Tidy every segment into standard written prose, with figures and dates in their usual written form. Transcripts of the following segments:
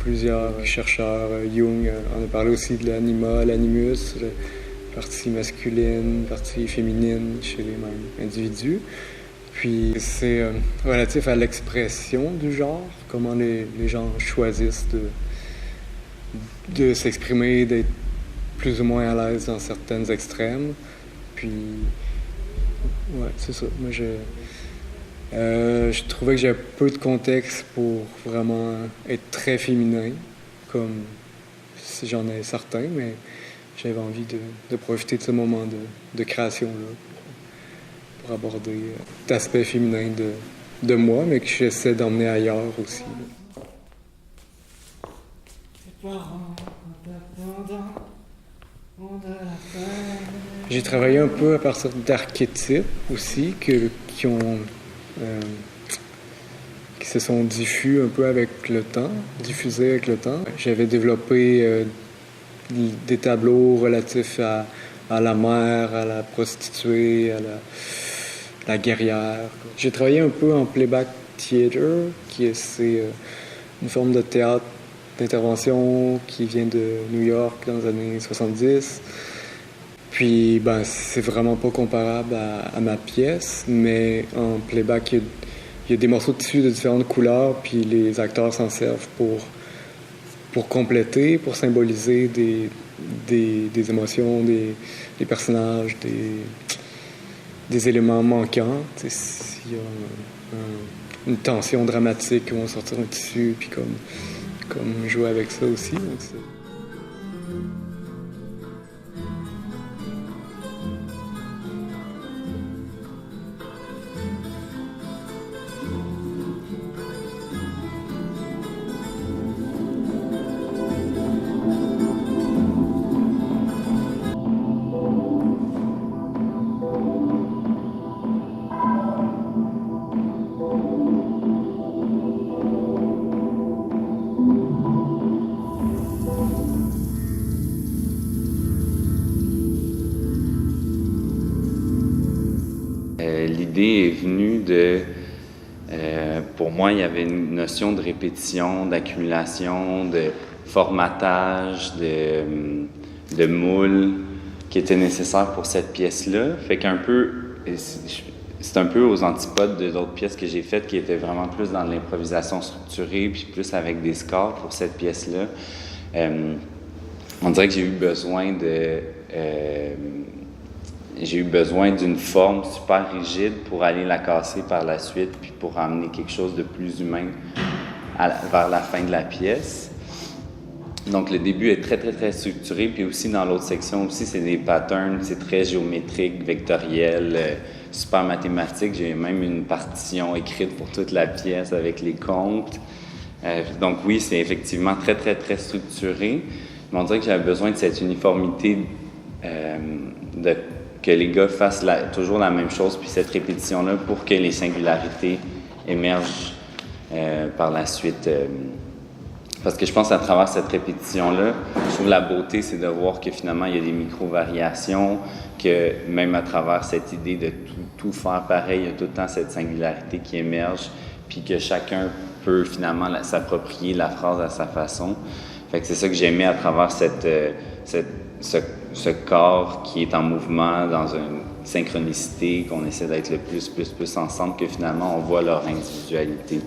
plusieurs chercheurs. Jung en a parlé aussi de l'anima, l'animus, la partie masculine, partie féminine chez les mêmes individus. Puis c'est relatif à l'expression du genre, comment les gens choisissent de s'exprimer, d'être plus ou moins à l'aise dans certaines extrêmes. Puis, ouais, c'est ça. Moi, je trouvais que j'avais peu de contexte pour vraiment être très féminin, comme si j'en ai certains, mais j'avais envie de profiter de ce moment de création-là pour aborder cet aspect féminin de moi, mais que j'essaie d'emmener ailleurs aussi. J'ai travaillé un peu à partir d'archétypes aussi qui se sont diffusés un peu avec le temps. J'avais développé des tableaux relatifs à la mère, à la prostituée, à la guerrière. J'ai travaillé un peu en playback theater, c'est une forme de théâtre d'intervention qui vient de New York dans les années 70. Puis, c'est vraiment pas comparable à ma pièce, mais en playback, il y a des morceaux de tissu de différentes couleurs, puis les acteurs s'en servent pour compléter, pour symboliser des émotions, des personnages, des éléments manquants. S'il y a une tension dramatique, on va sortir un tissu, puis comme jouer avec ça aussi. Donc L'idée est venue pour moi, il y avait une notion de répétition, d'accumulation, de formatage, de moule qui était nécessaire pour cette pièce-là. Fait qu'un peu, c'est un peu aux antipodes de d'autres pièces que j'ai faites qui étaient vraiment plus dans l'improvisation structurée puis plus avec des scores pour cette pièce-là. On dirait que j'ai eu besoin d'une forme super rigide pour aller la casser par la suite, puis pour amener quelque chose de plus humain vers la fin de la pièce. Donc le début est très, très, très structuré, puis aussi dans l'autre section aussi, c'est des patterns, c'est très géométrique, vectoriel, super mathématique. J'ai même une partition écrite pour toute la pièce avec les comptes. Donc oui, c'est effectivement très, très, très structuré. Mais on dirait que j'avais besoin de cette uniformité que les gars fassent toujours la même chose, puis cette répétition-là, pour que les singularités émergent par la suite. Parce que je pense à travers cette répétition-là, je trouve la beauté, c'est de voir que finalement, il y a des micro-variations, que même à travers cette idée de tout faire pareil, il y a tout le temps cette singularité qui émerge, puis que chacun peut finalement s'approprier la phrase à sa façon. Fait que c'est ça que j'aimais à travers ce corps qui est en mouvement dans une synchronicité, qu'on essaie d'être le plus ensemble, que finalement on voit leur individualité.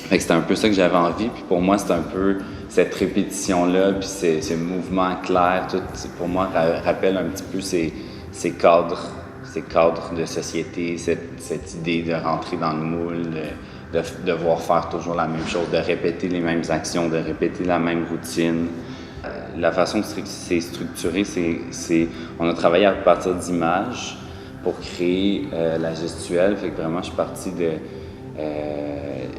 Fait que c'était un peu ça que j'avais envie, puis pour moi c'est un peu cette répétition-là, puis ces mouvements clairs, tout pour moi rappelle un petit peu ces cadres de société, cette idée de rentrer dans le moule, de devoir faire toujours la même chose, de répéter les mêmes actions, de répéter la même routine. La façon que c'est structuré, on a travaillé à partir d'images pour créer la gestuelle. Fait que vraiment, je suis parti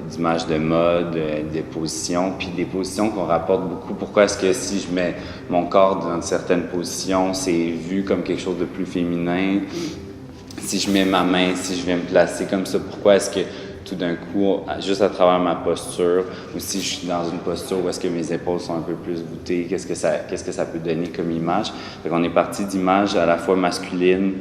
d'images de mode, de positions, puis des positions qu'on rapporte beaucoup. Pourquoi est-ce que si je mets mon corps dans certaines positions, c'est vu comme quelque chose de plus féminin? Si je mets ma main, si je viens me placer comme ça, pourquoi est-ce que tout d'un coup, juste à travers ma posture, ou si je suis dans une posture où est-ce que mes épaules sont un peu plus voûtées, qu'est-ce que ça peut donner comme image? Fait qu'on est parti d'images à la fois masculines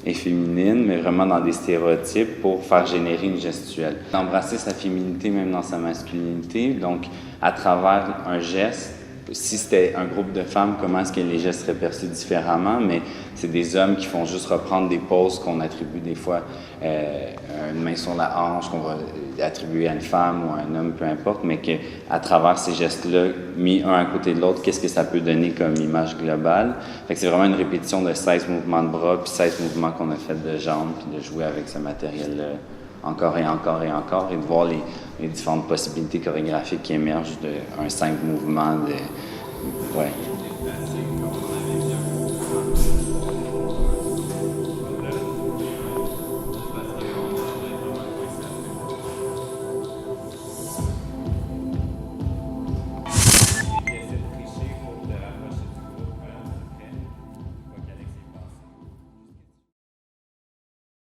et féminine, mais vraiment dans des stéréotypes pour faire générer une gestuelle. Embrasser sa féminité même dans sa masculinité, donc à travers un geste, si c'était un groupe de femmes, comment est-ce que les gestes seraient perçus différemment, mais c'est des hommes qui font juste reprendre des poses qu'on attribue des fois, une main sur la hanche qu'on va attribuer à une femme ou à un homme, peu importe, mais qu'à travers ces gestes-là, mis un à côté de l'autre, qu'est-ce que ça peut donner comme image globale. Fait que c'est vraiment une répétition de 16 mouvements de bras, puis 16 mouvements qu'on a fait de jambes, puis de jouer avec ce matériel-là encore et encore et encore, et de voir les différentes possibilités chorégraphiques qui émergent d'un 5 mouvements de... Ouais.